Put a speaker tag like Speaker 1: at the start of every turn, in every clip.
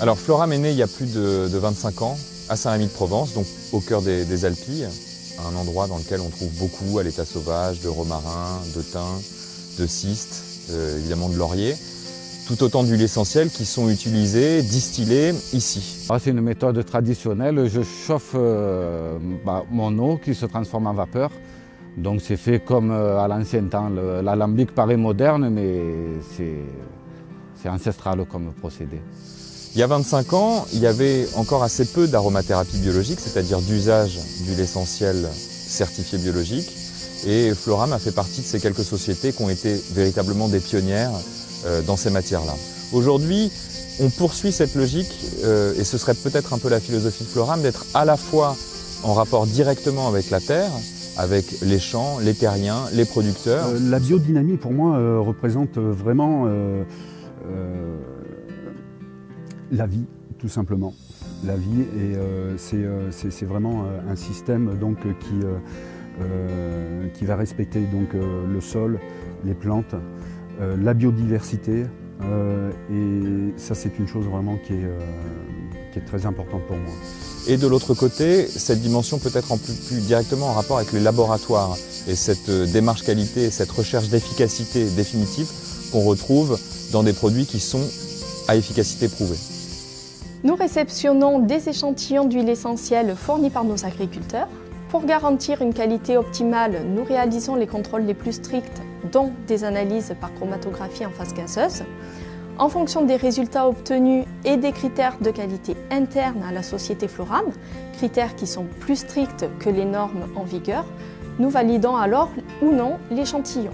Speaker 1: Alors Floram est né il y a plus de 25 ans à Saint-Rémy-de-Provence, donc au cœur des Alpilles, un endroit dans lequel on trouve beaucoup à l'état sauvage de romarin, de thym, de cystes, évidemment de laurier. Tout autant d'huiles essentielles qui sont utilisées, distillées ici.
Speaker 2: C'est une méthode traditionnelle. Je chauffe mon eau qui se transforme en vapeur. Donc c'est fait comme à l'ancien temps. L'alambic paraît moderne, mais c'est ancestral comme procédé.
Speaker 1: Il y a 25 ans, il y avait encore assez peu d'aromathérapie biologique, c'est-à-dire d'usage d'huiles essentielles certifiées biologiques. Et Floram a fait partie de ces quelques sociétés qui ont été véritablement des pionnières dans ces matières-là. Aujourd'hui, on poursuit cette logique, et ce serait peut-être un peu la philosophie de Floram, d'être à la fois en rapport directement avec la terre, avec les champs, les terriens, les producteurs.
Speaker 3: La biodynamie, pour moi, représente vraiment la vie, tout simplement. La vie, et c'est vraiment un système donc, qui va respecter donc, le sol, les plantes, la biodiversité, et ça c'est une chose vraiment qui est très importante pour moi.
Speaker 1: Et de l'autre côté, cette dimension peut être plus directement en rapport avec les laboratoires et cette démarche qualité, cette recherche d'efficacité définitive qu'on retrouve dans des produits qui sont à efficacité prouvée.
Speaker 4: Nous réceptionnons des échantillons d'huile essentielle fournis par nos agriculteurs. Pour garantir une qualité optimale, nous réalisons les contrôles les plus stricts, dont des analyses par chromatographie en phase gazeuse. En fonction des résultats obtenus et des critères de qualité internes à la société Floram, critères qui sont plus stricts que les normes en vigueur, nous validons alors ou non l'échantillon.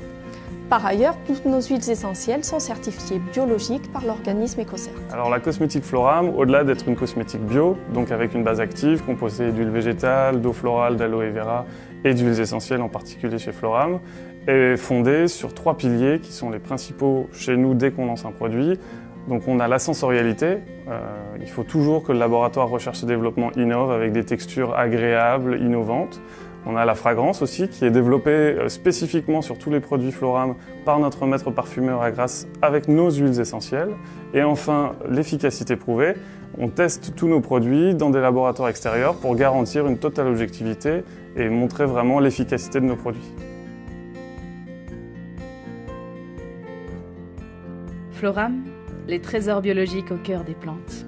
Speaker 4: Par ailleurs, toutes nos huiles essentielles sont certifiées biologiques par l'organisme EcoCert.
Speaker 5: Alors la cosmétique Floram, au-delà d'être une cosmétique bio, donc avec une base active composée d'huile végétale, d'eau florale, d'aloe vera et d'huiles essentielles en particulier chez Floram, est fondée sur 3 piliers qui sont les principaux chez nous dès qu'on lance un produit. Donc on a la sensorialité, il faut toujours que le laboratoire recherche et développement innove avec des textures agréables, innovantes. On a la fragrance aussi qui est développée spécifiquement sur tous les produits Floram par notre maître parfumeur à Grasse avec nos huiles essentielles. Et enfin, l'efficacité prouvée. On teste tous nos produits dans des laboratoires extérieurs pour garantir une totale objectivité et montrer vraiment l'efficacité de nos produits.
Speaker 6: Floram, les trésors biologiques au cœur des plantes.